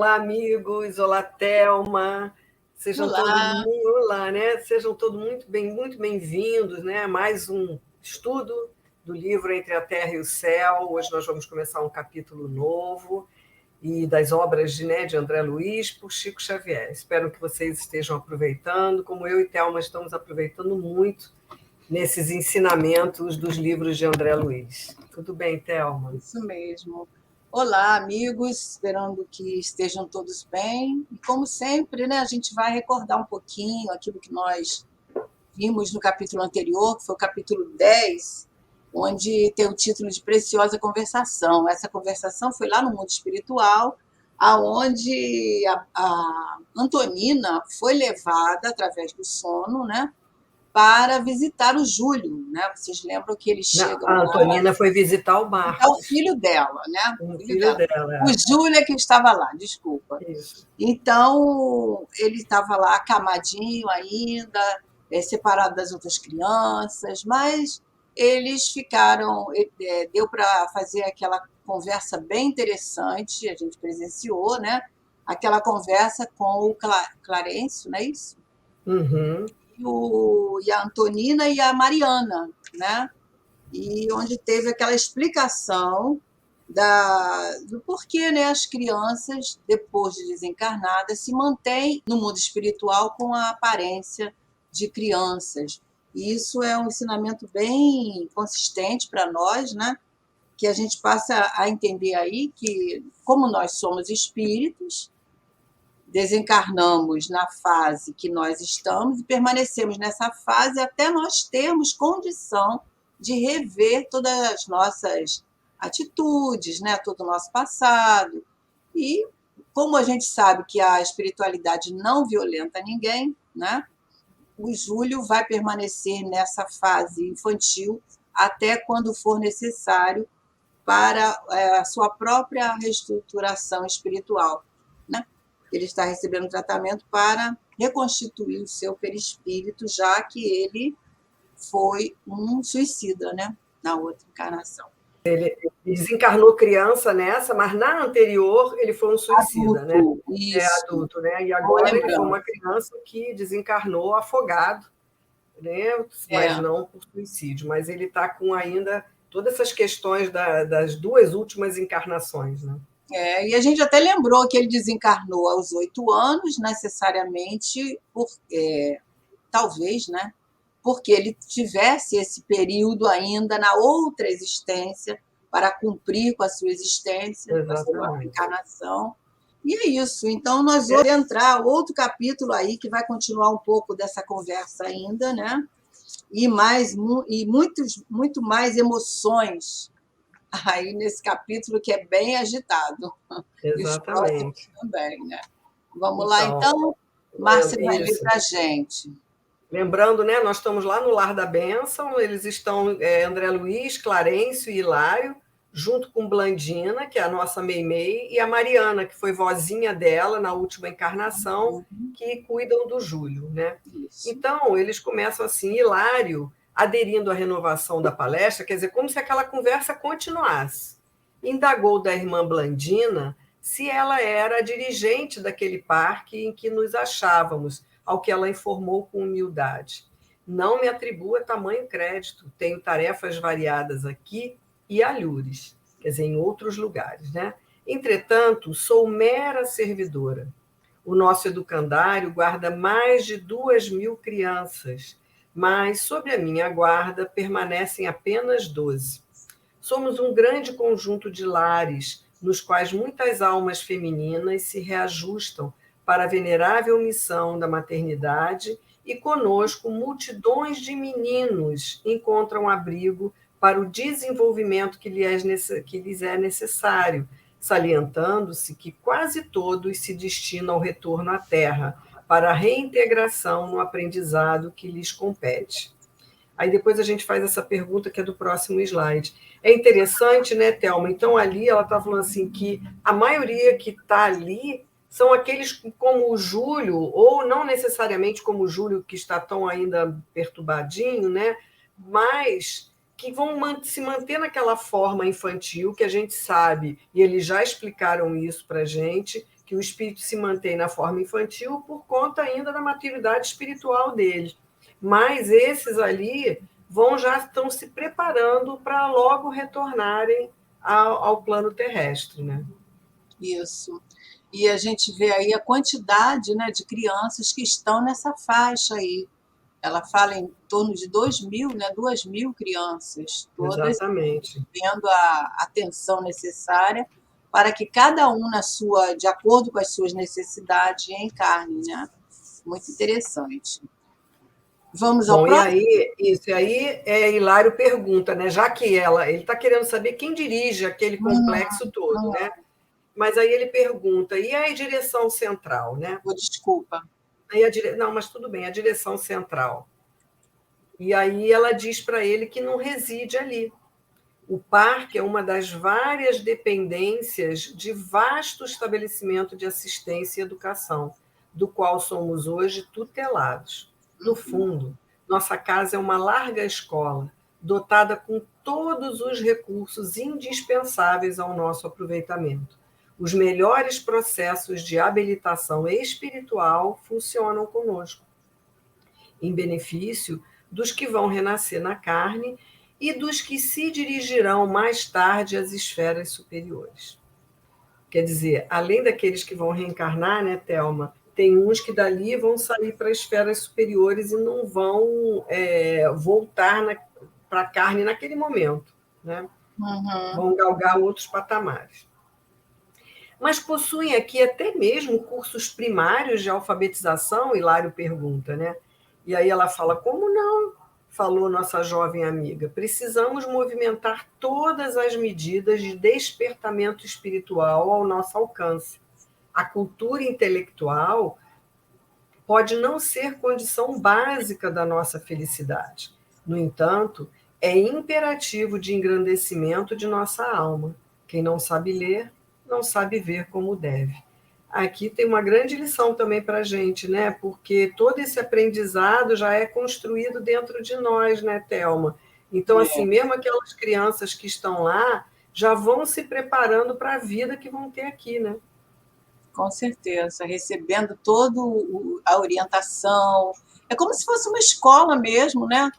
Olá, amigos. Olá, Thelma. Sejam todos Olá. olá, né? Sejam todos muito bem-vindos, né? A mais um estudo do livro Entre a Terra e o Céu. Hoje nós vamos começar um capítulo novo e das obras de André Luiz por Chico Xavier. Espero que vocês estejam aproveitando, como eu e Thelma estamos aproveitando muito nesses ensinamentos dos livros de André Luiz. Tudo bem, Thelma? Isso mesmo. Olá, amigos, esperando que estejam todos bem. E como sempre, né, a gente vai recordar um pouquinho aquilo que nós vimos no capítulo anterior, que foi o capítulo 10, onde tem o título de Preciosa Conversação. Essa conversação foi lá no mundo espiritual, aonde a Antonina foi levada através do sono, né, para visitar o Júlio, né? Vocês lembram que eles chegam A lá, Antonina foi visitar o visitar o Marcos, filho dela, né? O o filho filho dela. O dela. Júlio é que estava lá, desculpa. Isso. Então, ele estava lá acamadinho ainda, separado das outras crianças, mas eles ficaram, deu para fazer aquela conversa bem interessante, a gente presenciou, né? Aquela conversa com o Clarencio, não é isso? Uhum. E a Antonina e a Mariana, né? E onde teve aquela explicação do porquê, né, as crianças, depois de desencarnadas, se mantêm no mundo espiritual com a aparência de crianças. E isso é um ensinamento bem consistente para nós, né? Que a gente passa a entender aí que, como nós somos espíritos, desencarnamos na fase que nós estamos e permanecemos nessa fase até nós termos condição de rever todas as nossas atitudes, né, todo o nosso passado. E como a gente sabe que a espiritualidade não violenta ninguém, né, o Júlio vai permanecer nessa fase infantil até quando for necessário para a sua própria reestruturação espiritual, né? Ele está recebendo tratamento para reconstituir o seu perispírito, já que ele foi um suicida, né? Na outra encarnação. Ele desencarnou criança nessa, mas na anterior ele foi um suicida, Adulto, né? isso. Adulto, né? E Boa agora ele foi uma lembrança. criança que desencarnou afogado, né? Mas É. não por suicídio. Mas ele está com ainda todas essas questões das duas últimas encarnações, né? E a gente até lembrou que ele desencarnou aos 8 anos, necessariamente, talvez, né? Porque ele tivesse esse período ainda na outra existência para cumprir com a sua existência, com a sua Exatamente. encarnação. E é isso. Então, nós vamos entrar outro capítulo aí que vai continuar um pouco dessa conversa ainda, né? E muito mais emoções aí nesse capítulo que é bem agitado. E os próximos Exatamente. também, né? Vamos lá, Então, então. Márcia vai ler isso. para a gente. Lembrando, né, nós estamos lá no Lar da Bênção, eles estão, André Luiz, Clarencio e Hilário, junto com Blandina, que é a nossa Meimei, e a Mariana, que foi vozinha dela na última encarnação, que cuidam do Júlio, né? Isso. Então, eles começam assim, Hilário, aderindo à renovação da palestra, quer dizer, como se aquela conversa continuasse. Indagou da irmã Blandina se ela era a dirigente daquele parque em que nos achávamos, ao que ela informou com humildade. Não me atribua tamanho crédito, tenho tarefas variadas aqui e alhures, quer dizer, em outros lugares, né? Entretanto, sou mera servidora. O nosso educandário guarda mais de 2.000 crianças, mas sob a minha guarda permanecem apenas 12. Somos um grande conjunto de lares, nos quais muitas almas femininas se reajustam para a venerável missão da maternidade e conosco multidões de meninos encontram abrigo para o desenvolvimento que lhes é necessário, salientando-se que quase todos se destinam ao retorno à Terra para a reintegração no aprendizado que lhes compete. Aí depois a gente faz essa pergunta que é do próximo slide. É interessante, né, Thelma? Então, ali ela está falando assim que a maioria que está ali são aqueles como o Júlio, ou não necessariamente como o Júlio, que está tão ainda perturbadinho, né? Mas que vão se manter naquela forma infantil, que a gente sabe, e eles já explicaram isso para a gente, que o espírito se mantém na forma infantil por conta ainda da maturidade espiritual dele. Mas esses ali já estão se preparando para logo retornarem ao plano terrestre, né? Isso. E a gente vê aí a quantidade, né, de crianças que estão nessa faixa aí. Ela fala em torno de 2.000, né, 2.000 crianças, todas Exatamente. tendo a atenção necessária para que cada um, de acordo com as suas necessidades, encarne, né? Muito interessante. Vamos ao Bom, próximo? e aí Hilário pergunta, né? Já que ele está querendo saber quem dirige aquele complexo todo, né? Mas aí ele pergunta, e a direção central, né? Desculpa. Não, mas tudo bem, a direção central. E aí ela diz para ele que não reside ali. O parque é uma das várias dependências de vasto estabelecimento de assistência e educação, do qual somos hoje tutelados. No fundo, nossa casa é uma larga escola, dotada com todos os recursos indispensáveis ao nosso aproveitamento. Os melhores processos de habilitação espiritual funcionam conosco, em benefício dos que vão renascer na carne e dos que se dirigirão mais tarde às esferas superiores. Quer dizer, além daqueles que vão reencarnar, né, Thelma, tem uns que dali vão sair para as esferas superiores e não vão voltar para a carne naquele momento, né? Vão galgar outros patamares. Mas possuem aqui até mesmo cursos primários de alfabetização, Hilário pergunta, né? E aí ela fala, como não? Falou nossa jovem amiga. Precisamos movimentar todas as medidas de despertamento espiritual ao nosso alcance. A cultura intelectual pode não ser condição básica da nossa felicidade. No entanto, é imperativo de engrandecimento de nossa alma. Quem não sabe ler, não sabe ver como deve. Aqui tem uma grande lição também para a gente, né? Porque todo esse aprendizado já é construído dentro de nós, né, Thelma? Então, assim, mesmo aquelas crianças que estão lá já vão se preparando para a vida que vão ter aqui, né? Com certeza, recebendo toda a orientação. É como se fosse uma escola mesmo, né?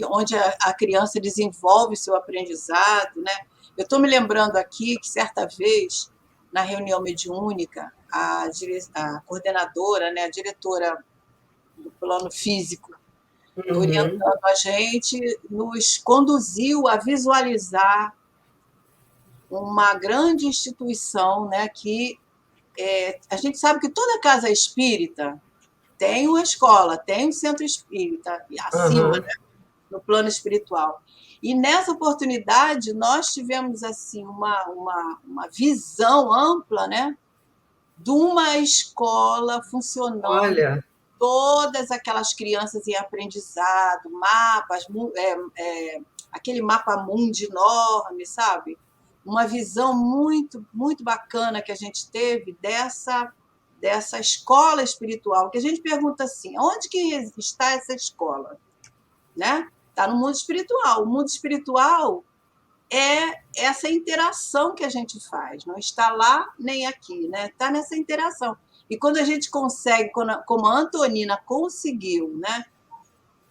Onde a criança desenvolve seu aprendizado, né? Eu estou me lembrando aqui que, certa vez, na reunião mediúnica, a coordenadora, né, a diretora do plano físico, orientando a gente, nos conduziu a visualizar uma grande instituição, né, que a gente sabe que toda casa espírita tem uma escola, tem um centro espírita, acima, né, no plano espiritual. E nessa oportunidade nós tivemos assim uma visão ampla, né, de uma escola funcionando. Olha, todas aquelas crianças em aprendizado, mapas, aquele mapa mundi enorme, sabe? Uma visão muito, muito bacana que a gente teve dessa escola espiritual, que a gente pergunta assim, onde que está essa escola? Né? Está no mundo espiritual. O mundo espiritual é essa interação que a gente faz, não está lá nem aqui, né? Está nessa interação. E quando a gente consegue, como a Antonina conseguiu, né,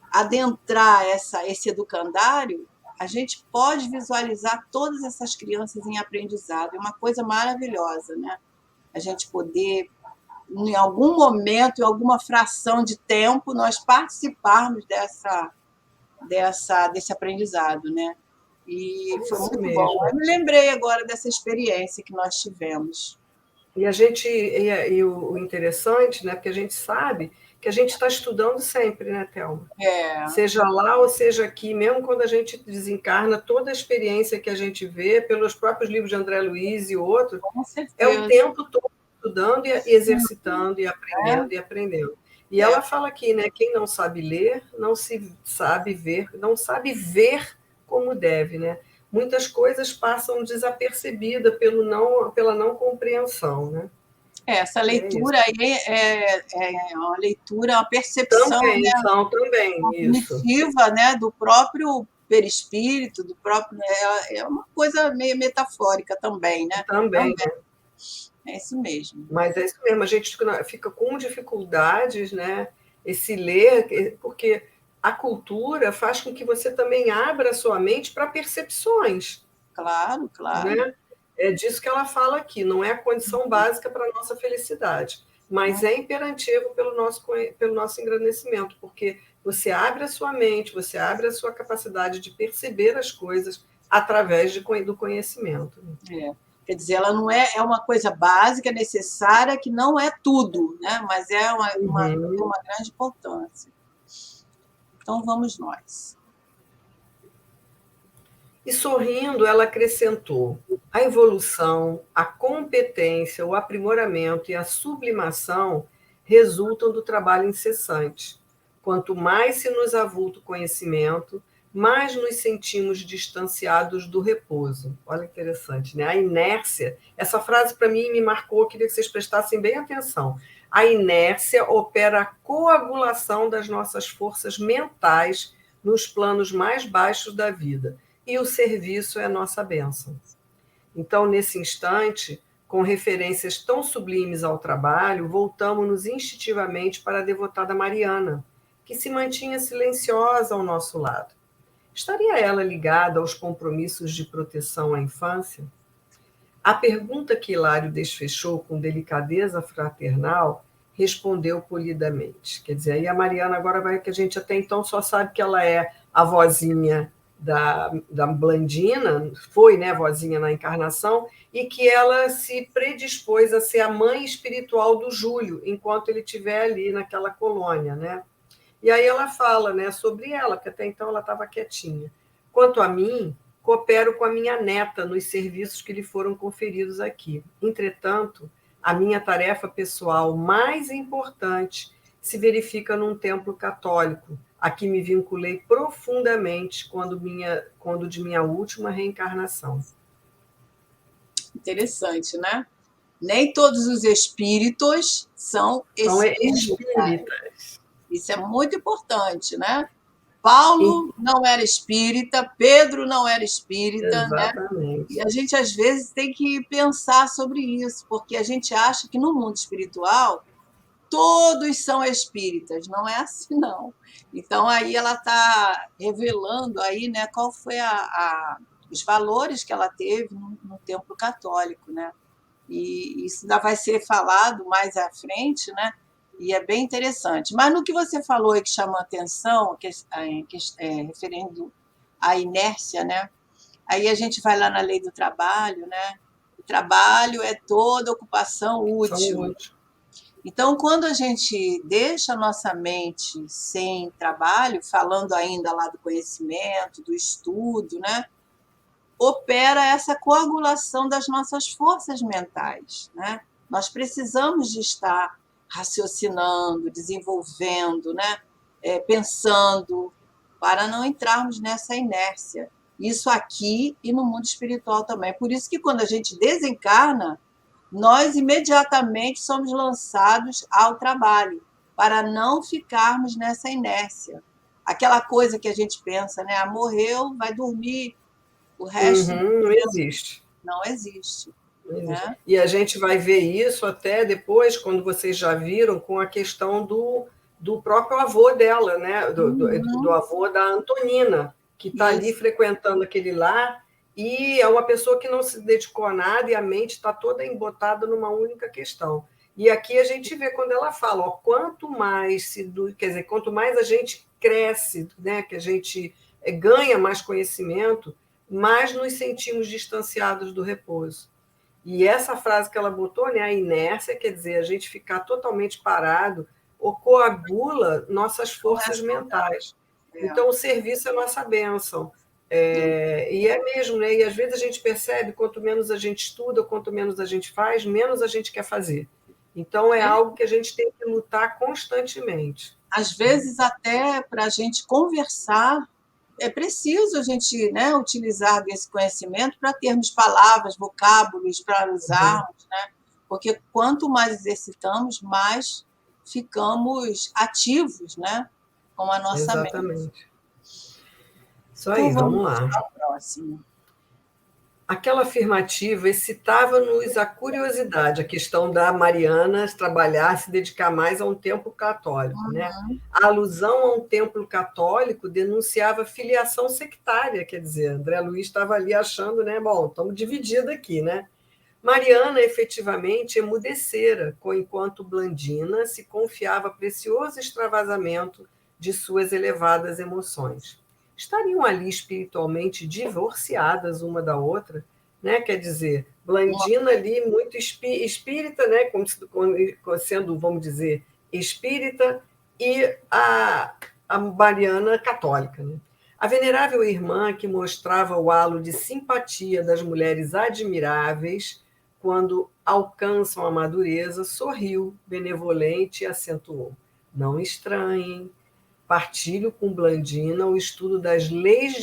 adentrar esse educandário, a gente pode visualizar todas essas crianças em aprendizado. É uma coisa maravilhosa, né? A gente poder, em algum momento, em alguma fração de tempo, nós participarmos desse aprendizado, né? E foi muito bom. Eu me lembrei agora dessa experiência que nós tivemos. E o interessante, né, porque a gente sabe que a gente está estudando sempre, né, Thelma? Seja lá ou seja aqui, mesmo quando a gente desencarna, toda a experiência que a gente vê, pelos próprios livros de André Luiz e outros, é o tempo todo estudando e exercitando e aprendendo e aprendendo. E ela fala aqui, né, quem não sabe ler, não sabe ver como deve, né? Muitas coisas passam desapercebidas pela não compreensão, né? Essa leitura aí é uma leitura, uma percepção cognitiva, né, do próprio perispírito, do próprio, é uma coisa meio metafórica também, né? Também. Né? É isso mesmo. Mas é isso mesmo, a gente fica com dificuldades, né? Esse ler, porque a cultura faz com que você também abra a sua mente para percepções, Claro, claro. né? É disso que ela fala aqui, não é a condição básica para a nossa felicidade, mas Hum, é imperativo pelo nosso engrandecimento, porque você abre a sua mente, você abre a sua capacidade de perceber as coisas através do conhecimento. é. Quer dizer, ela não é, é uma coisa básica, necessária, que não é tudo, né? Mas é tem Uhum. uma grande importância. Então, vamos nós. E sorrindo, ela acrescentou: a evolução, a competência, o aprimoramento e a sublimação resultam do trabalho incessante. Quanto mais se nos avulta o conhecimento, mais nos sentimos distanciados do repouso. Olha que interessante, né? A inércia, essa frase para mim me marcou, queria que vocês prestassem bem atenção. A inércia opera a coagulação das nossas forças mentais nos planos mais baixos da vida e o serviço é a nossa bênção. Então, nesse instante, com referências tão sublimes ao trabalho, voltamos-nos instintivamente para a devotada Mariana, que se mantinha silenciosa ao nosso lado. Estaria ela ligada aos compromissos de proteção à infância? A pergunta que Hilário desfechou com delicadeza fraternal respondeu polidamente. Quer dizer, aí a Mariana agora vai, que a gente até então só sabe que ela é a vozinha da Blandina, foi, né, vozinha na encarnação, e que ela se predispôs a ser a mãe espiritual do Júlio, enquanto ele estiver ali naquela colônia, né? E aí ela fala, né, sobre ela, porque até então ela estava quietinha. Quanto a mim, coopero com a minha neta nos serviços que lhe foram conferidos aqui. Entretanto, a minha tarefa pessoal mais importante se verifica num templo católico, a que me vinculei profundamente quando de minha última reencarnação. Interessante, né? Nem todos os espíritos são São espíritas. espíritas. Isso é muito importante, né? Paulo não era espírita, Pedro não era espírita, né? E Exatamente. a gente às vezes tem que pensar sobre isso, porque a gente acha que no mundo espiritual todos são espíritas, não é assim não. Então aí ela está revelando aí, né, qual foi os valores que ela teve no templo católico, né? E isso ainda vai ser falado mais à frente, né? E é bem interessante. Mas no que você falou aí que chamou a atenção, referendo à inércia, né? Aí a gente vai lá na lei do trabalho, né? O trabalho é toda ocupação São útil. úteis. Então, quando a gente deixa a nossa mente sem trabalho, falando ainda lá do conhecimento, do estudo, né? Opera essa coagulação das nossas forças mentais, né? Nós precisamos de estar raciocinando, desenvolvendo, né? Pensando, para não entrarmos nessa inércia. Isso aqui e no mundo espiritual também. Por isso que quando a gente desencarna, nós imediatamente somos lançados ao trabalho, para não ficarmos nessa inércia. Aquela coisa que a gente pensa, né? Ah, morreu, vai dormir, o resto Uhum, não existe. não existe, Não existe. né? E a gente vai ver isso até depois, quando vocês já viram, com a questão do próprio avô dela, né? Do Uhum, avô da Antonina, que está ali isso, frequentando aquele lar, e é uma pessoa que não se dedicou a nada e a mente está toda embotada numa única questão. E aqui a gente vê quando ela fala, ó, quanto mais quer dizer, quanto mais a gente cresce, né, que a gente ganha mais conhecimento, mais nos sentimos distanciados do repouso. E essa frase que ela botou, né, a inércia, quer dizer, a gente ficar totalmente parado, ou coagula nossas não é forças saudável. mentais. É, Então, o serviço é nossa bênção. né? E é mesmo, né? E às vezes a gente percebe, quanto menos a gente estuda, quanto menos a gente faz, menos a gente quer fazer. Então, é É, algo que a gente tem que lutar constantemente. às vezes, até para a gente conversar, é preciso a gente, né, utilizar desse conhecimento para termos palavras, vocábulos para Uhum. usarmos, né? Porque quanto mais exercitamos, mais ficamos ativos, né, com a nossa mente. Exatamente. Isso Então aí, vamos vamos lá. ao próximo. Aquela afirmativa excitava-nos a curiosidade, a questão da Mariana trabalhar, se dedicar mais a um templo católico, né? Uhum. A alusão a um templo católico denunciava filiação sectária, quer dizer, André Luiz estava ali achando, né? Bom, estamos divididos aqui, né? Mariana efetivamente emudecera, enquanto Blandina se confiava precioso extravasamento de suas elevadas emoções. Estariam ali espiritualmente divorciadas uma da outra, né? Quer dizer, Blandina ali muito espírita, né? Como sendo, vamos dizer, espírita, e a Mariana católica, né? A venerável irmã, que mostrava o halo de simpatia das mulheres admiráveis quando alcançam a madureza, sorriu, benevolente, e acentuou: não estranhem, partilho com Blandina o estudo das leis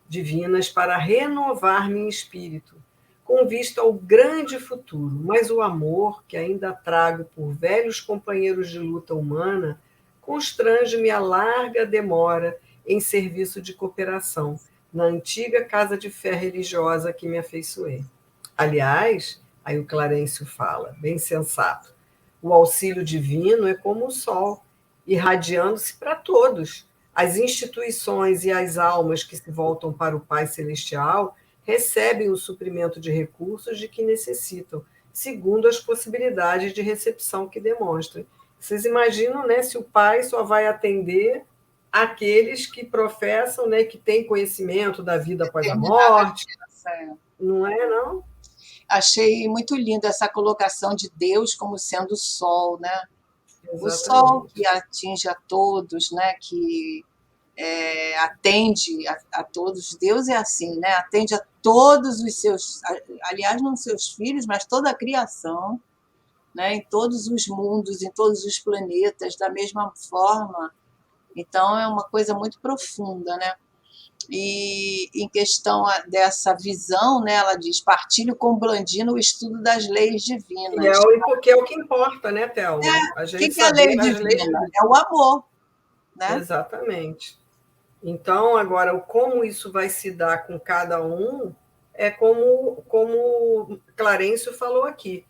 divinas para renovar-me em espírito, com vista ao grande futuro, mas o amor que ainda trago por velhos companheiros de luta humana constrange-me a larga demora em serviço de cooperação na antiga casa de fé religiosa que me afeiçoei. Aliás, aí o Clarencio fala, bem sensato, o auxílio divino é como o sol, irradiando-se para todos. As instituições e as almas que se voltam para o Pai Celestial recebem o suprimento de recursos de que necessitam, segundo as possibilidades de recepção que demonstrem. Vocês imaginam, né, se o Pai só vai atender aqueles que professam, né, que têm conhecimento da vida após a Determinada morte, aliança, é. não é, não? Achei muito linda essa colocação de Deus como sendo o sol, né? O sol que Exatamente. atinge a todos, né? Que atende a todos. Deus é assim, né? Atende a todos os seus, aliás, não seus filhos, mas toda a criação, né? Em todos os mundos, em todos os planetas, da mesma forma. Então é uma coisa muito profunda, né? E em questão dessa visão, né, ela diz: partilho com Blandino o estudo das leis divinas. Porque é o que importa, né, Thelma? A O gente que é a lei saber as leis. divina? É o amor, né? Exatamente. Então, agora, como isso vai se dar com cada um, é como Clarencio falou aqui.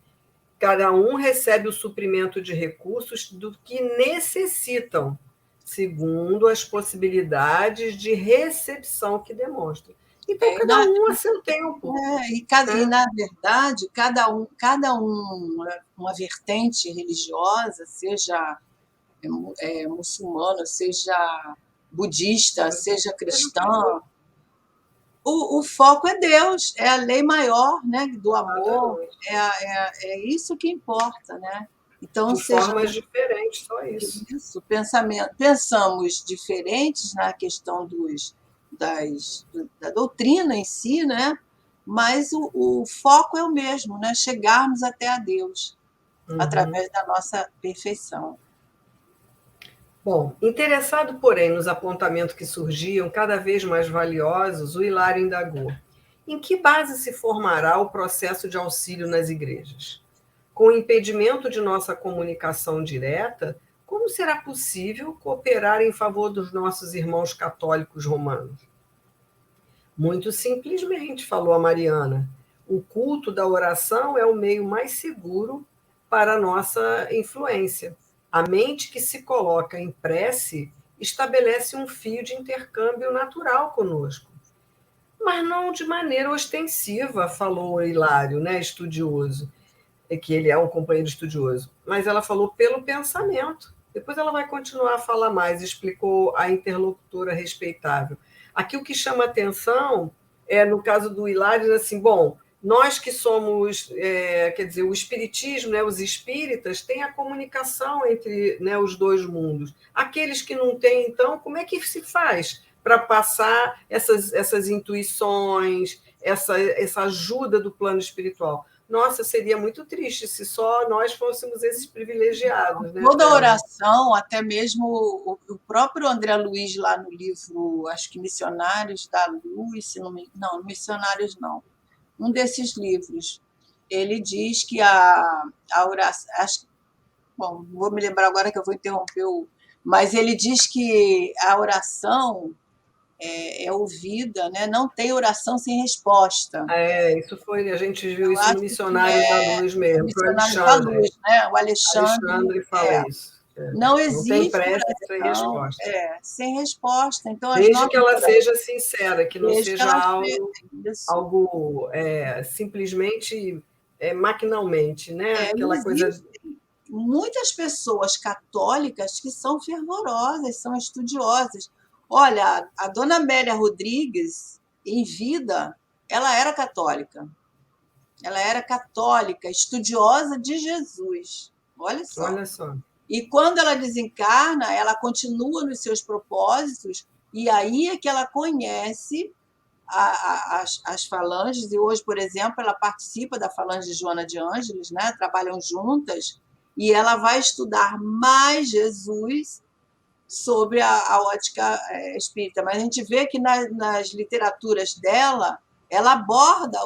Cada um recebe o suprimento de recursos do que necessitam, segundo as possibilidades de recepção que demonstram. Então, É, cada um a seu tempo. e Né? na verdade, cada um uma vertente religiosa, seja muçulmana, seja budista, seja Seja o que for. cristã, o foco é Deus, é a lei maior, né, do amor, Exatamente. é isso que importa, né? Então, De seja formas diferentes, só isso. isso, pensamos diferentes na questão da doutrina em si, né? Mas o foco é o mesmo, né? Chegarmos até a Deus Uhum. através da nossa perfeição. Bom, interessado, porém, nos apontamentos que surgiam cada vez mais valiosos, o Hilário indagou: em que base se formará o processo de auxílio nas igrejas? Com o impedimento de nossa comunicação direta, como será possível cooperar em favor dos nossos irmãos católicos romanos? Muito simplesmente, falou a Mariana. O culto da oração é o meio mais seguro para a nossa influência. A mente que se coloca em prece estabelece um fio de intercâmbio natural conosco. Mas não de maneira ostensiva, falou o Hilário, né, estudioso, que ele é um companheiro estudioso. Mas ela falou pelo pensamento. Depois ela vai continuar a falar mais, explicou a interlocutora respeitável. Aqui o que chama atenção é, no caso do Hilário, assim, bom, nós que somos, quer dizer, o espiritismo, né, os espíritas, têm a comunicação entre, né, os dois mundos. Aqueles que não têm, então, como é que se faz para passar essas intuições, essa ajuda do plano espiritual? Nossa, seria muito triste se só nós fôssemos esses privilegiados, né, Toda Thelma? oração, até mesmo o próprio André Luiz, lá no livro, acho que Missionários da Luz, se não, não, Missionários não, um desses livros, ele diz que a oração, bom, não vou me lembrar agora que eu vou interromper mas ele diz que a oração é ouvida, né? Não tem oração sem resposta. Isso foi, a gente viu Eu isso no acho que Missionários da Luz mesmo, foi o Missionários da Luz, Alexandre. né? O Alexandre Alexandre fala isso. não Não tem existe pressa sem oração resposta. sem resposta. Então, as Desde que nossas ela orações, seja sincera, que não desde que seja ela seja isso. algo simplesmente maquinalmente, né? Não Aquela coisa. existe muitas pessoas católicas que são fervorosas, são estudiosas. Olha, a dona Amélia Rodrigues, em vida, ela era católica. Ela era católica, estudiosa de Jesus. Olha só. Olha só. E quando ela desencarna, ela continua nos seus propósitos, e aí é que ela conhece as falanges, e hoje, por exemplo, ela participa da falange de Joana de Ângeles, né? Trabalham juntas, e ela vai estudar mais Jesus sobre a ótica espírita. Mas a gente vê que nas literaturas dela, ela aborda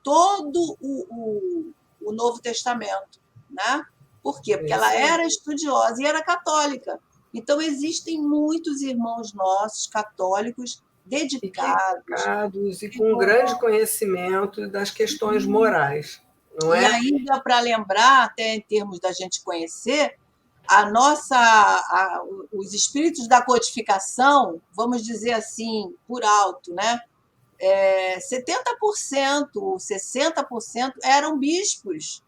todo o Novo Testamento, né? Por quê? É Porque ela isso aí. era estudiosa e era católica. Então, existem muitos irmãos nossos católicos E que dedicados, educados e com um grande conhecimento das questões morais, não e é? ainda para lembrar, até em termos da gente conhecer, os espíritos da codificação, vamos dizer assim, por alto, né? 70%, 60% eram bispos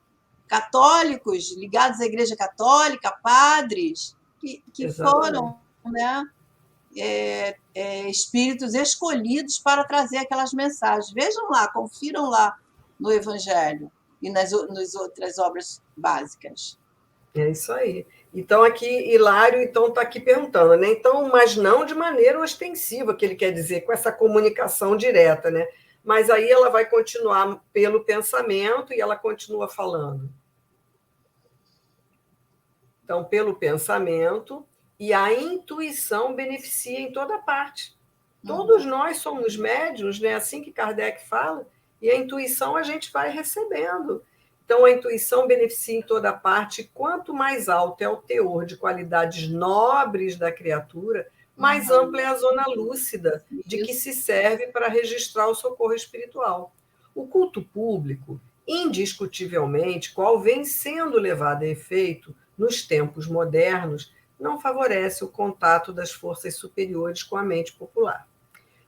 católicos, ligados à Igreja Católica, padres, que Exatamente. foram, né, espíritos escolhidos para trazer aquelas mensagens. Vejam lá, confiram lá no Evangelho e nas outras obras básicas. É isso aí. Então, aqui, Hilário está aqui perguntando, né? Então, mas não de maneira ostensiva, que ele quer dizer, com essa comunicação direta, né? Mas aí ela vai continuar pelo pensamento e ela continua falando. Então, pelo pensamento, e a intuição beneficia em toda parte. Todos nós somos médiuns, né? Assim que Kardec fala, e a intuição a gente vai recebendo. Então, a intuição beneficia em toda parte. Quanto mais alto é o teor de qualidades nobres da criatura, mais ampla é a zona lúcida de que Isso. se serve para registrar o socorro espiritual. O culto público, indiscutivelmente, qual vem sendo levado a efeito nos tempos modernos, não favorece o contato das forças superiores com a mente popular.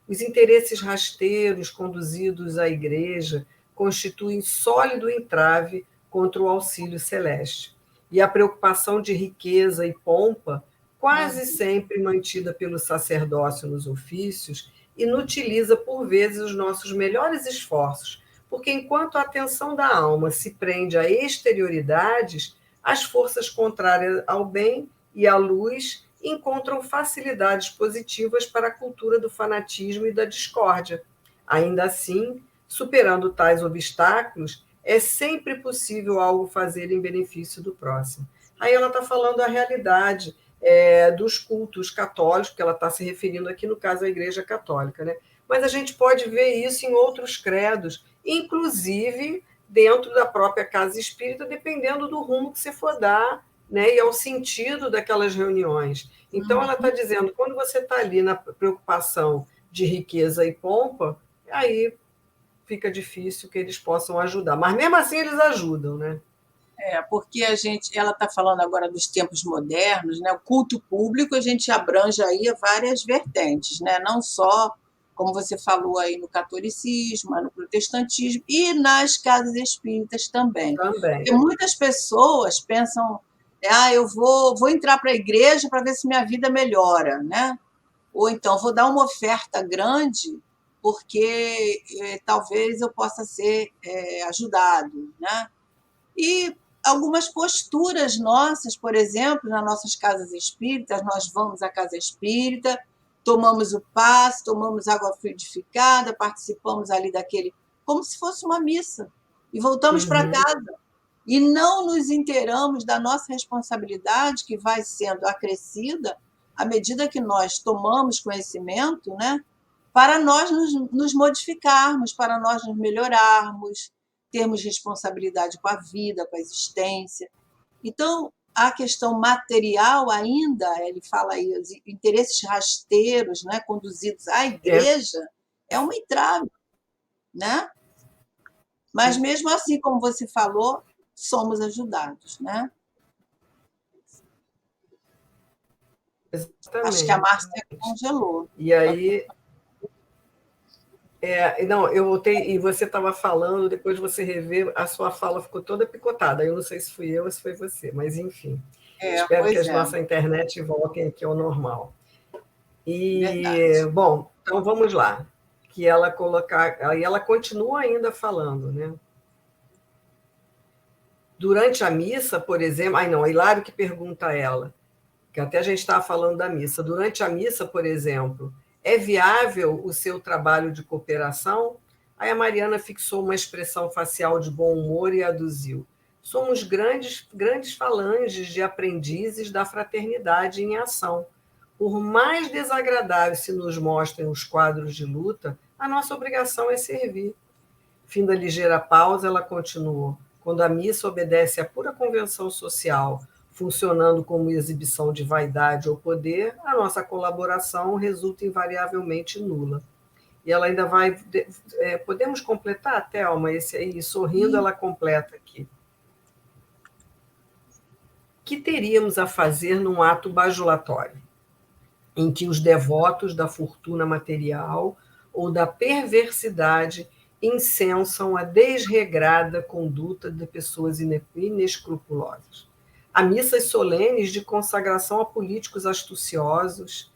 Os interesses rasteiros conduzidos à Igreja constituem sólido entrave contra o auxílio celeste. E a preocupação de riqueza e pompa, quase sempre mantida pelo sacerdócio nos ofícios, inutiliza por vezes os nossos melhores esforços, porque enquanto a atenção da alma se prende a exterioridades, as forças contrárias ao bem e à luz encontram facilidades positivas para a cultura do fanatismo e da discórdia. Ainda assim, superando tais obstáculos, é sempre possível algo fazer em benefício do próximo. Aí ela está falando a realidade dos cultos católicos, que ela está se referindo aqui, no caso, à Igreja Católica, né? Mas a gente pode ver isso em outros credos, inclusive dentro da própria casa espírita, dependendo do rumo que você for dar, né, e ao sentido daquelas reuniões. Então, ela está dizendo, quando você está ali na preocupação de riqueza e pompa, aí fica difícil que eles possam ajudar. Mas mesmo assim eles ajudam, né? Porque ela está falando agora dos tempos modernos, né? O culto público a gente abrange aí várias vertentes, né? Não só, como você falou aí, no catolicismo, no protestantismo e nas casas espíritas também. Também. Porque muitas pessoas pensam, eu vou entrar para a igreja para ver se minha vida melhora, né? Ou então vou dar uma oferta grande porque talvez eu possa ser ajudado, né? E algumas posturas nossas, por exemplo, nas nossas casas espíritas, nós vamos à casa espírita, tomamos o passe, tomamos água fluidificada, participamos ali daquele, como se fosse uma missa, e voltamos para Uhum. casa. E não nos inteiramos da nossa responsabilidade, que vai sendo acrescida à medida que nós tomamos conhecimento, né? Para nós nos modificarmos, para nós nos melhorarmos, termos responsabilidade com a vida, com a existência. Então, a questão material ainda, ele fala aí, os interesses rasteiros, né, conduzidos à É, igreja, é uma entrave, né? Mas sim, mesmo assim, como você falou, somos ajudados, né? Acho que a exatamente. Márcia congelou. E aí, não, eu voltei, e você estava falando, depois de você rever, a sua fala ficou toda picotada. Eu não sei se fui eu ou se foi você, mas enfim. Espero que Pois a é, nossa internet voltem aqui ao normal. E, verdade. bom, então vamos lá. Que ela colocar, aí ela continua ainda falando, né? Durante a missa, por exemplo, ai não, é Hilário que pergunta a ela, que até a gente estava falando da missa. Durante a missa, por exemplo, é viável o seu trabalho de cooperação? Aí a Mariana fixou uma expressão facial de bom humor e aduziu: somos grandes falanges de aprendizes da fraternidade em ação. Por mais desagradáveis se nos mostrem os quadros de luta, a nossa obrigação é servir. Fim da ligeira pausa, ela continuou: quando a missa obedece à pura convenção social, funcionando como exibição de vaidade ou poder, a nossa colaboração resulta invariavelmente nula. E ela ainda vai. Podemos completar, Thelma, esse aí? Sorrindo, E ela completa aqui. Que teríamos a fazer num ato bajulatório, em que os devotos da fortuna material ou da perversidade incensam a desregrada conduta de pessoas inescrupulosas? Há missas solenes de consagração a políticos astuciosos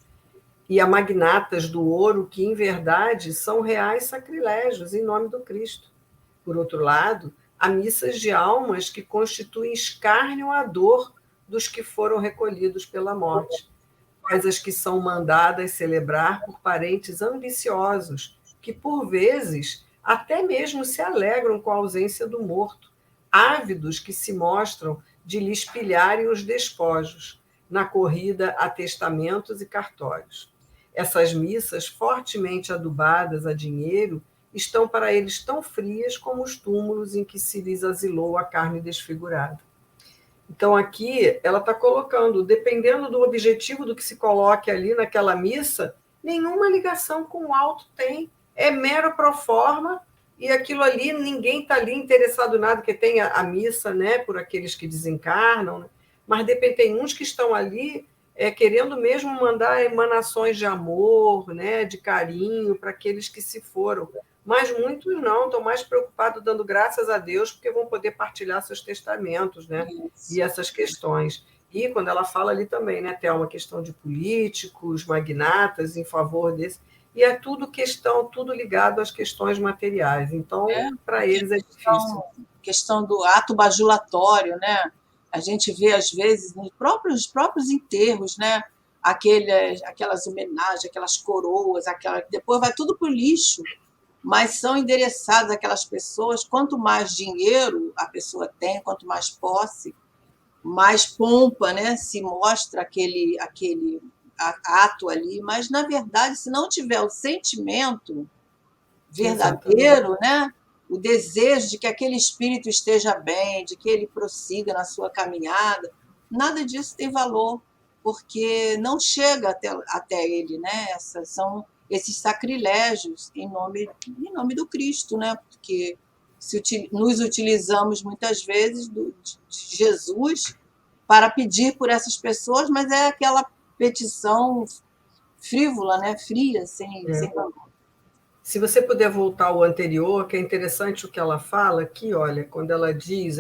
e a magnatas do ouro que, em verdade, são reais sacrilégios em nome do Cristo. Por outro lado, há missas de almas que constituem escárnio à dor dos que foram recolhidos pela morte, quais as que são mandadas celebrar por parentes ambiciosos, que, por vezes, até mesmo se alegram com a ausência do morto, ávidos que se mostram de lhe espilharem os despojos, na corrida a testamentos e cartórios. Essas missas, fortemente adubadas a dinheiro, estão para eles tão frias como os túmulos em que se lhes asilou a carne desfigurada. Então, aqui, ela está colocando, dependendo do objetivo do que se coloque ali naquela missa, nenhuma ligação com o alto tem. É mero pro forma, e aquilo ali, ninguém está ali interessado em nada, que tem a missa, né, por aqueles que desencarnam, né? Mas tem uns que estão ali querendo mesmo mandar emanações de amor, né, de carinho para aqueles que se foram. Mas muitos não, estão mais preocupados dando graças a Deus, porque vão poder partilhar seus testamentos, né? E isso. essas questões. E quando ela fala ali também, né, tem uma questão de políticos, magnatas em favor desse, e é tudo questão, tudo ligado às questões materiais. Então, para Porque eles é difícil. questão do ato bajulatório, né? A gente vê, às vezes, nos próprios enterros, né? Aquelas homenagens, aquelas coroas, depois vai tudo para o lixo, mas são endereçadas àquelas pessoas. Quanto mais dinheiro a pessoa tem, quanto mais posse, mais pompa, né? Se mostra aquele ato ali. Mas, na verdade, se não tiver o sentimento Exatamente. verdadeiro, né? O desejo de que aquele espírito esteja bem, de que ele prossiga na sua caminhada, nada disso tem valor, porque não chega até ele, né? São esses sacrilégios em nome do Cristo, né? Porque nos utilizamos muitas vezes de Jesus para pedir por essas pessoas, mas é aquela petição frívola, né? Fria, sem É. valor. Se você puder voltar ao anterior, que é interessante o que ela fala aqui, olha, quando ela diz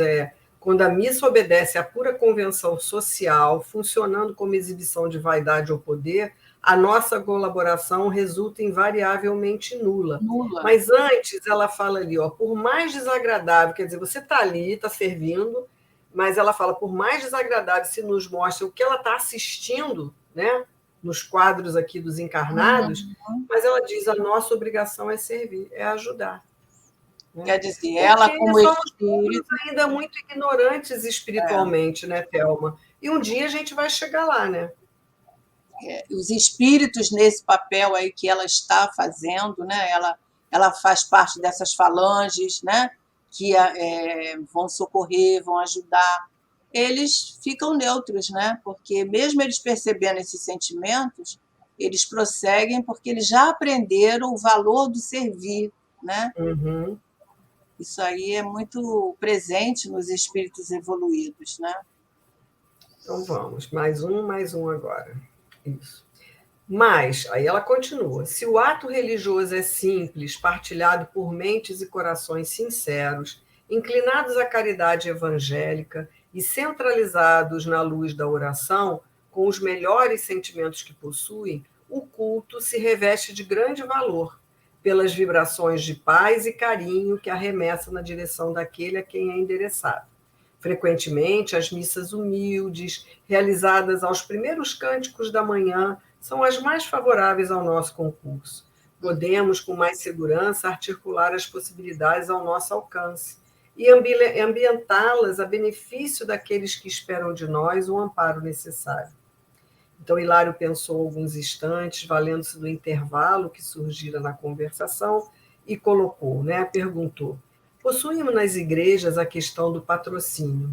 quando a missa obedece à pura convenção social, funcionando como exibição de vaidade ou poder, a nossa colaboração resulta invariavelmente nula. Nula. Mas antes ela fala ali, ó, por mais desagradável, quer dizer, você está ali, está servindo, mas ela fala, por mais desagradável se nos mostra o que ela está assistindo, né, nos quadros aqui dos encarnados, Uhum. mas ela diz: a nossa obrigação é servir, é ajudar. Né? Quer dizer, ela Porque como somos todos espírito, ainda muito ignorantes espiritualmente, né, Thelma? E um dia a gente vai chegar lá, né? os espíritos nesse papel aí que ela está fazendo, né? Ela faz parte dessas falanges, né? Que vão socorrer, vão ajudar. eles ficam neutros, né? Porque mesmo eles percebendo esses sentimentos, eles prosseguem porque eles já aprenderam o valor do servir, né? Uhum. Isso aí é muito presente nos espíritos evoluídos, né? Então vamos, mais um agora. Isso. Mas, aí ela continua: se o ato religioso é simples, partilhado por mentes e corações sinceros, inclinados à caridade evangélica e centralizados na luz da oração, com os melhores sentimentos que possuem, o culto se reveste de grande valor, pelas vibrações de paz e carinho que arremessam na direção daquele a quem é endereçado. Frequentemente, as missas humildes, realizadas aos primeiros cânticos da manhã, são as mais favoráveis ao nosso concurso. Podemos, com mais segurança, articular as possibilidades ao nosso alcance e ambientá-las a benefício daqueles que esperam de nós o amparo necessário. Então, Hilário pensou alguns instantes, valendo-se do intervalo que surgira na conversação, e colocou, né, perguntou: possuímos nas igrejas a questão do patrocínio.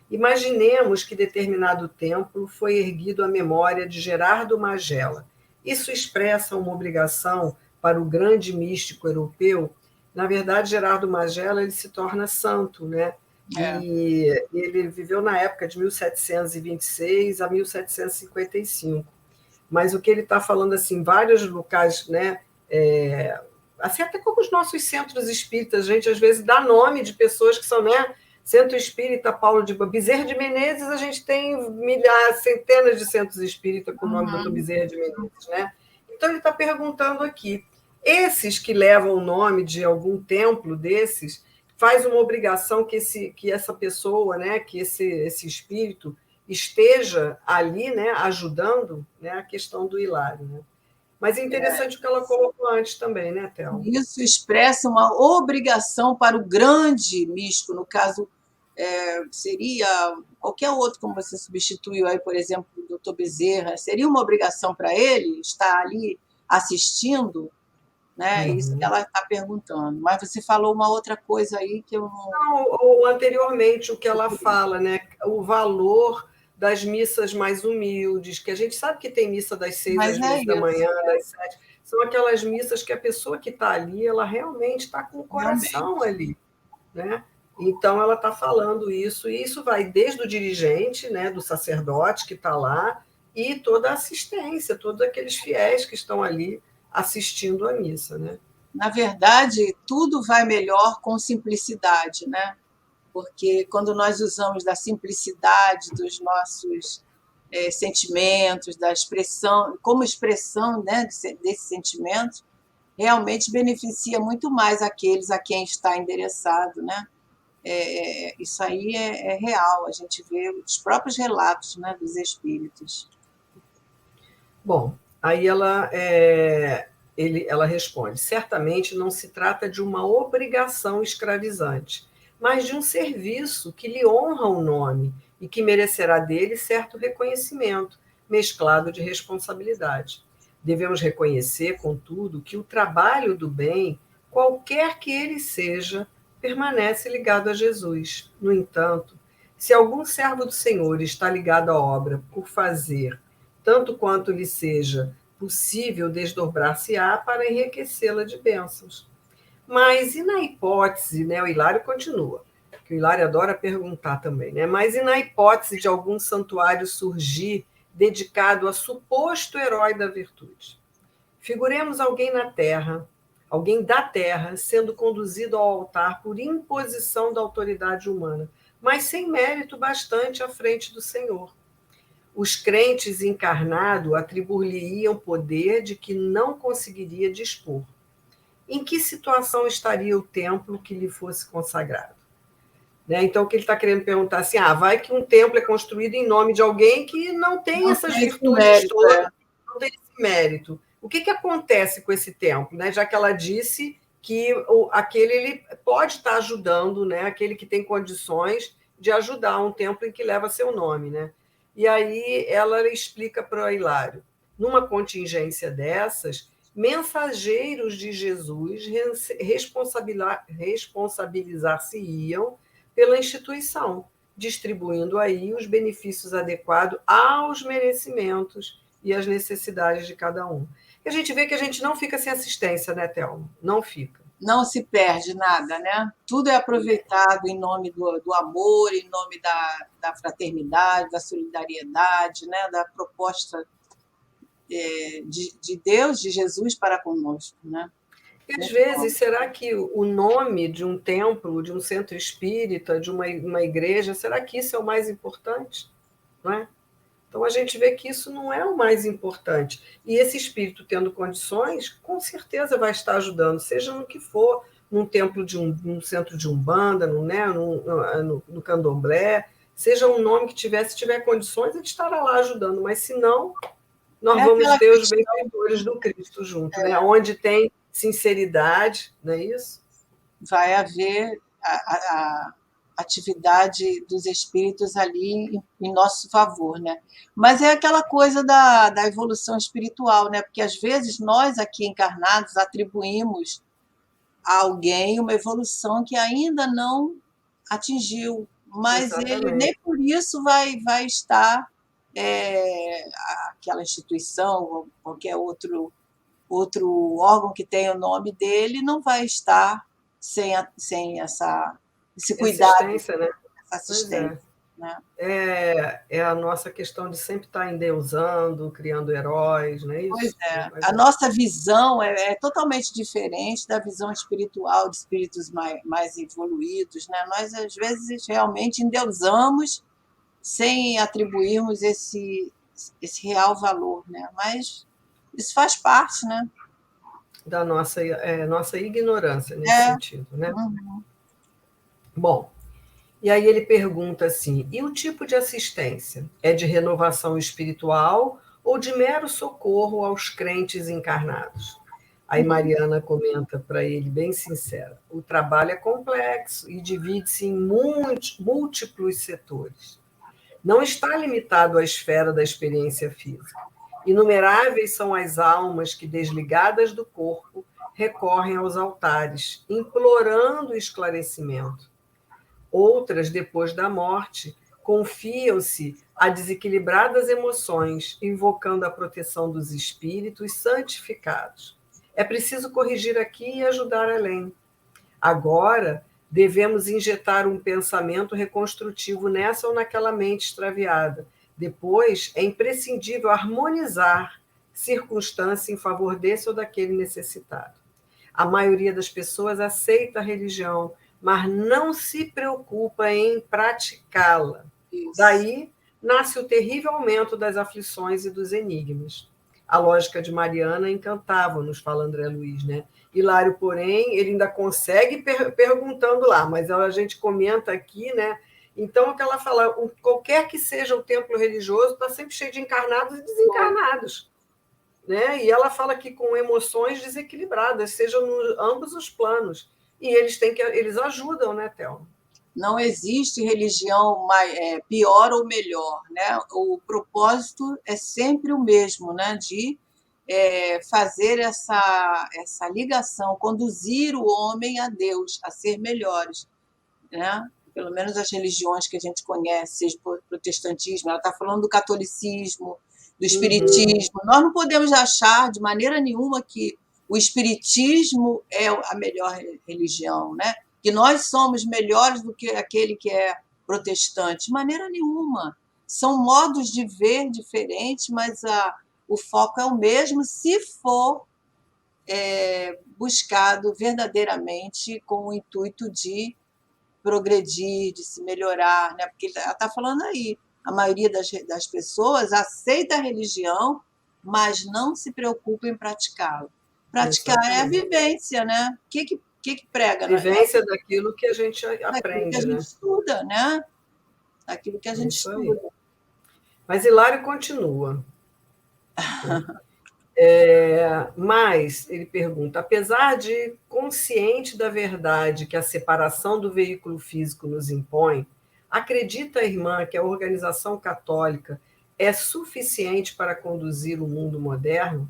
Imaginemos que determinado templo foi erguido à memória de Gerardo Magela. Isso expressa uma obrigação para o grande místico europeu. Na verdade, Gerardo Magela ele se torna santo, né? É. E ele viveu na época de 1726 a 1755. Mas o que ele está falando, assim, vários locais, né? Assim, até como os nossos centros espíritas, a gente às vezes dá nome de pessoas que são, né? Centro Espírita Paulo de Bezerra de Menezes, a gente tem milhares, centenas de centros espíritas com o nome do Dr. Bezerra de Menezes, né? Então ele está perguntando aqui, esses que levam o nome de algum templo desses, faz uma obrigação que essa pessoa, né, que esse espírito esteja ali, né, ajudando, né, a questão do Hilário, né? Mas é interessante o que ela colocou antes também, né, Théo? Isso expressa uma obrigação para o grande místico, no caso, seria qualquer outro, como você substituiu aí, por exemplo, o doutor Bezerra, seria uma obrigação para ele estar ali assistindo, né? É isso que Uhum. ela está perguntando. Mas você falou uma outra coisa aí que eu não. Não, ou anteriormente, o que ela fala, né? O valor das missas mais humildes, que a gente sabe que tem missa das 6 Mas às é vezes da isso, manhã, das 7. São aquelas missas que a pessoa que está ali, ela realmente está com o coração realmente. ali, né? Então ela está falando isso, e isso vai desde o dirigente, né, do sacerdote que está lá, e toda a assistência, todos aqueles fiéis que estão ali assistindo à missa, né? Na verdade, tudo vai melhor com simplicidade, né? Porque quando nós usamos da simplicidade dos nossos sentimentos, da expressão, como expressão, né, desses sentimentos, realmente beneficia muito mais aqueles a quem está endereçado, né? Isso aí é real, a gente vê os próprios relatos, né, dos espíritos. Bom, aí ela responde: certamente não se trata de uma obrigação escravizante, mas de um serviço que lhe honra o nome e que merecerá dele certo reconhecimento, mesclado de responsabilidade. Devemos reconhecer, contudo, que o trabalho do bem, qualquer que ele seja, permanece ligado a Jesus. No entanto, se algum servo do Senhor está ligado à obra por fazer tanto quanto lhe seja possível desdobrar-se-á para enriquecê-la de bênçãos. Mas e na hipótese, né, o Hilário continua, que o Hilário adora perguntar também, né? Mas e na hipótese de algum santuário surgir dedicado a suposto herói da virtude? Figuremos alguém na terra, alguém da terra, sendo conduzido ao altar por imposição da autoridade humana, mas sem mérito bastante à frente do Senhor. Os crentes encarnados atribuir-lhe-iam poder de que não conseguiria dispor. Em que situação estaria o templo que lhe fosse consagrado? Né? Então, o que ele está querendo perguntar assim, vai que um templo é construído em nome de alguém que não tem Não essas tem esse virtudes mérito, todas, não tem esse mérito. O que acontece com esse templo? Né? Já que ela disse que aquele ele pode estar ajudando, né? Aquele que tem condições de ajudar um templo em que leva seu nome. Né? E aí ela explica para o Hilário, numa contingência dessas, mensageiros de Jesus responsabilizar-se-iam pela instituição, distribuindo aí os benefícios adequados aos merecimentos e às necessidades de cada um. E a gente vê que a gente não fica sem assistência, né, Thelma? Não fica. Não se perde nada, né? Tudo é aproveitado em nome do amor, em nome da fraternidade, da solidariedade, né? Da proposta de Deus, de Jesus para conosco, né? E às vezes, será que o nome de um templo, de um centro espírita, de uma igreja, será que isso é o mais importante? Não é? Então a gente vê que isso não é o mais importante. E esse espírito tendo condições, com certeza vai estar ajudando, seja no que for, num templo num centro de umbanda, no candomblé, seja um nome que se tiver condições, ele estará lá ajudando. Mas se não, nós É aquela aquela ter os questão, benfeitores do Cristo junto, né? Onde tem sinceridade, não é isso? vai haver a atividade dos espíritos ali em nosso favor, né? Mas é aquela coisa da evolução espiritual, né? Porque às vezes nós aqui encarnados atribuímos a alguém uma evolução que ainda não atingiu, mas ele nem Exatamente. por isso vai estar aquela instituição ou qualquer outro órgão que tenha o nome dele não vai estar sem esse cuidado, Assistência, né? essa Pois assistência. é. Né? É a nossa questão de sempre estar endeusando, criando heróis, não é Pois isso? é, Mas a nossa visão é totalmente diferente da visão espiritual de espíritos mais evoluídos. Né? Nós, às vezes, realmente endeusamos sem atribuirmos esse real valor. Né? Mas isso faz parte, né? da nossa ignorância nesse É. sentido, né? Uhum. Bom, e aí ele pergunta assim: e o tipo de assistência? É de renovação espiritual ou de mero socorro aos crentes encarnados? Aí Mariana comenta para ele, bem sincera: o trabalho é complexo e divide-se em múltiplos setores. Não está limitado à esfera da experiência física. Inumeráveis são as almas que, desligadas do corpo, recorrem aos altares, implorando esclarecimento. Outras, depois da morte, confiam-se a desequilibradas emoções, invocando a proteção dos espíritos santificados. É preciso corrigir aqui e ajudar além. Agora, devemos injetar um pensamento reconstrutivo nessa ou naquela mente extraviada. Depois, é imprescindível harmonizar circunstância em favor desse ou daquele necessitado. A maioria das pessoas aceita a religião, mas não se preocupa em praticá-la. Isso. Daí nasce o terrível aumento das aflições e dos enigmas. A lógica de Mariana encantava-nos, fala André Luiz, né? Hilário, porém, ele ainda consegue perguntando lá, mas a gente comenta aqui, né? Então, o que ela fala, qualquer que seja o templo religioso, está sempre cheio de encarnados e desencarnados. Né? E ela fala que com emoções desequilibradas, sejam ambos os planos. E eles ajudam, né, Thelma? Não existe religião pior ou melhor, né? O propósito é sempre o mesmo, né? De fazer essa ligação, conduzir o homem a Deus, a ser melhores, né? Pelo menos as religiões que a gente conhece, seja o protestantismo, ela está falando do catolicismo, do espiritismo. Nós não podemos achar de maneira nenhuma que o espiritismo é a melhor religião, né? Que nós somos melhores do que aquele que é protestante. De maneira nenhuma. São modos de ver diferentes, mas o foco é o mesmo se for buscado verdadeiramente com o intuito de progredir, de se melhorar, né? Porque ela está falando aí, a maioria das pessoas aceita a religião, mas não se preocupa em praticá-la. Praticar é a Exatamente. vivência, né? O que prega? Vivência daquilo que a gente Daquilo que a aprende, gente né? estuda, né? Daquilo que a É gente isso aí. estuda. Mas Hilário continua. Né? Mas, ele pergunta, apesar de consciente da verdade que a separação do veículo físico nos impõe, acredita a irmã que a organização católica é suficiente para conduzir o mundo moderno?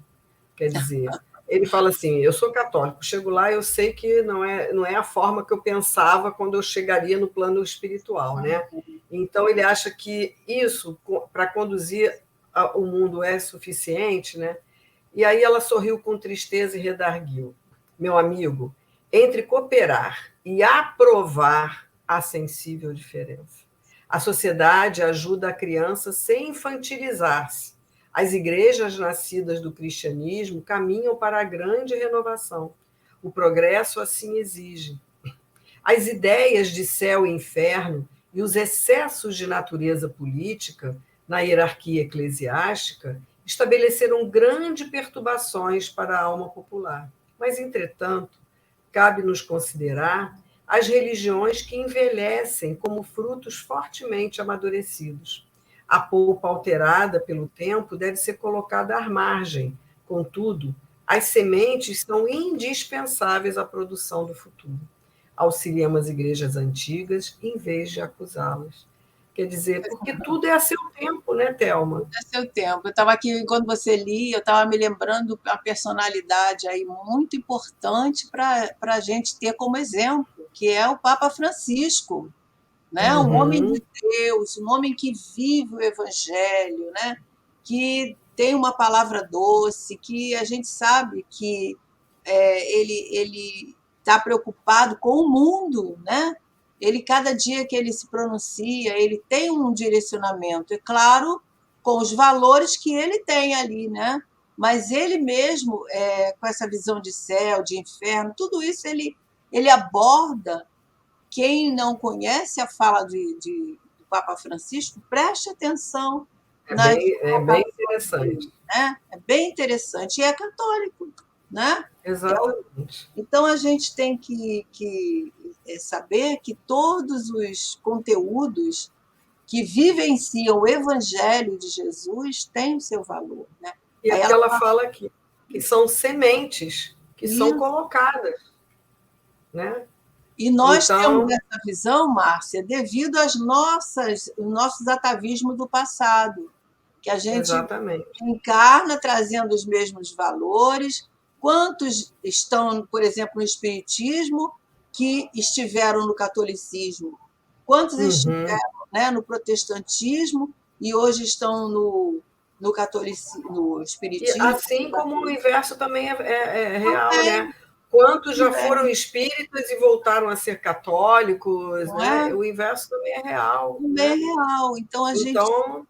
Quer dizer, Ele fala assim: eu sou católico, chego lá, eu sei que não é a forma que eu pensava quando eu chegaria no plano espiritual, né? Então ele acha que isso para conduzir o mundo é suficiente, né? E aí ela sorriu com tristeza e redarguiu: meu amigo, entre cooperar e aprovar há sensível diferença. A sociedade ajuda a criança sem infantilizar-se. As igrejas nascidas do cristianismo caminham para a grande renovação. O progresso assim exige. As ideias de céu e inferno e os excessos de natureza política na hierarquia eclesiástica estabeleceram grandes perturbações para a alma popular. Mas, entretanto, cabe-nos considerar as religiões que envelhecem como frutos fortemente amadurecidos. A polpa alterada pelo tempo deve ser colocada à margem. Contudo, as sementes são indispensáveis à produção do futuro. Auxiliamos as igrejas antigas em vez de acusá-las. Quer dizer, porque tudo é a seu tempo, né, Thelma? É seu tempo. Eu estava aqui, quando você lia, eu estava me lembrando a personalidade aí muito importante para a gente ter como exemplo, que é o Papa Francisco, né? Um homem Uhum. de Deus, um homem que vive o Evangelho, né? Que tem uma palavra doce, que a gente sabe que ele está preocupado com o mundo, né? Ele, cada dia que ele se pronuncia, ele tem um direcionamento, é claro, com os valores que ele tem ali, né? Mas ele mesmo, com essa visão de céu, de inferno, tudo isso ele aborda. Quem não conhece a fala do Papa Francisco, preste atenção nas É bem colocações interessante. dele, né? É bem interessante. E é católico, né? Exatamente. Então, a gente tem que saber que todos os conteúdos que vivenciam o Evangelho de Jesus têm o seu valor. Né? E Aí aqui ela ela fala fala que são sementes que são isso. colocadas, né? E nós temos Então, essa visão, Márcia, devido os nossos atavismos do passado, que a gente exatamente. encarna trazendo os mesmos valores. Quantos estão, por exemplo, no Espiritismo que estiveram no catolicismo? Quantos Uhum. estiveram, né, no protestantismo e hoje estão no no E Espiritismo? assim como o inverso também é real, Também, né? Quantos já foram também, espíritas e voltaram a ser católicos, não é? né? O inverso também é real, Também é né? real. Então, Então,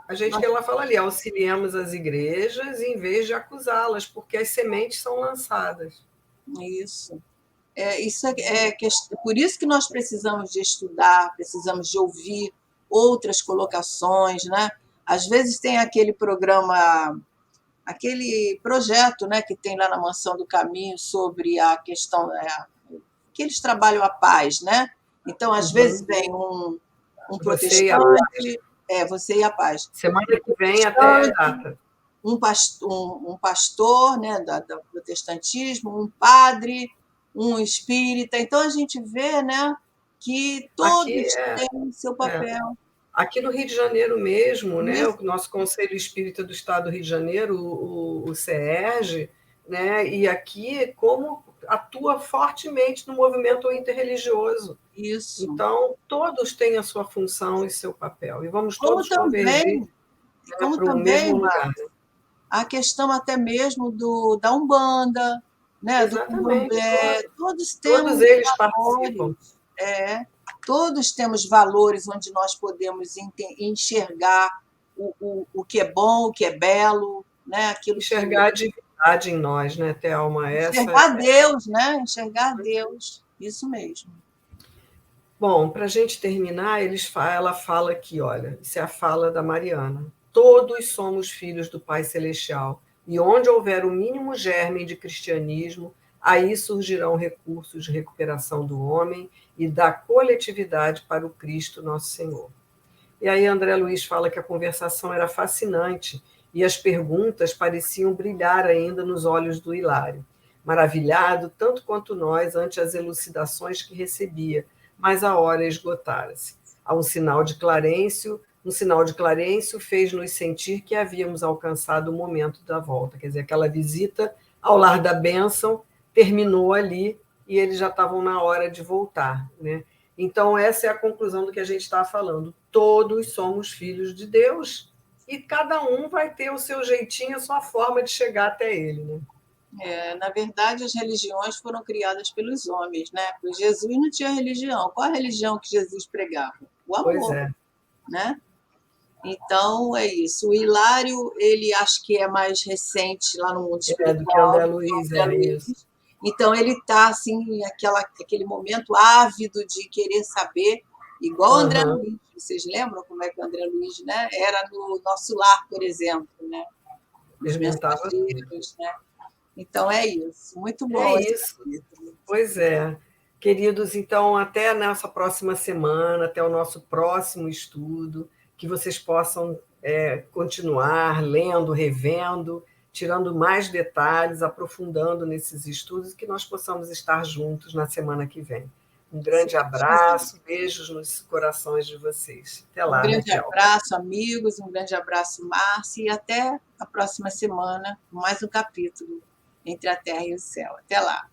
a gente que nós- ela fala ali, auxiliamos as igrejas em vez de acusá-las, porque as sementes são lançadas. isso. Por isso que nós precisamos de estudar, precisamos de ouvir outras colocações, né? Às vezes tem aquele programa, aquele projeto, né, que tem lá na Mansão do Caminho sobre a questão, que eles trabalham a paz, né? Então, às vezes Uhum. vem um Você e a paz. protestante, você e a paz, Semana um que vem até a protestante, data. um pastor, né, do protestantismo, um padre, um espírita. Então a gente vê, né, que Aqui todos têm seu é, papel. aqui no Rio de Janeiro mesmo, né, Isso, o nosso Conselho Espírita do Estado do Rio de Janeiro, o CERJ, né, e aqui como atua fortemente no movimento interreligioso. isso. Então, todos têm a sua função e seu papel, e vamos Como todos convergir, também, né, como para o também, mesmo lugar. a questão até mesmo da Umbanda, né, do Exatamente, Candomblé, todos todos temos eles participam. valores, todos temos valores onde nós podemos enxergar o que é bom, o que é belo, né, aquilo que Enxergar a divindade em nós, né, Thelma? Essa enxergar Deus, né? Enxergar Deus, isso mesmo. Bom, para a gente terminar, ela fala aqui, olha, isso é a fala da Mariana. Todos somos filhos do Pai Celestial, e onde houver o mínimo germe de cristianismo, aí surgirão recursos de recuperação do homem e da coletividade para o Cristo nosso Senhor. E aí André Luiz fala que a conversação era fascinante e as perguntas pareciam brilhar ainda nos olhos do Hilário, maravilhado tanto quanto nós ante as elucidações que recebia, mas a hora esgotara-se. A um sinal de Clarencio fez-nos sentir que havíamos alcançado o momento da volta, quer dizer, aquela visita ao Lar da Bênção, terminou ali e eles já estavam na hora de voltar, né? Então, essa é a conclusão do que a gente está falando. Todos somos filhos de Deus e cada um vai ter o seu jeitinho, a sua forma de chegar até ele, né? Na verdade, as religiões foram criadas pelos homens, né? Pois Jesus não tinha religião. Qual a religião que Jesus pregava? O Pois amor, é, né? Então, é isso. O Hilário, ele acho que é mais recente lá no mundo do que André espiritual, do que o Luiz, André é isso. Luiz. Então, ele está, assim, aquele momento ávido de querer saber, igual o André Aham, Luiz. Vocês lembram como é que o André Luiz, né? Era no Nosso Lar, por exemplo, né? Os perguntava tudo. mensageiros, né? Então, é isso. Muito É bom esse isso. capítulo. Pois é. Queridos, então, até a nossa próxima semana, até o nosso próximo estudo, que vocês possam continuar lendo, revendo, tirando mais detalhes, aprofundando nesses estudos, que nós possamos estar juntos na semana que vem. Um Se grande Deus quiser. abraço, beijos nos corações de vocês. Até Um lá, grande Raquel. abraço, amigos, um grande abraço, Márcia, e até a próxima semana, com mais um capítulo Entre a Terra e o Céu. Até lá.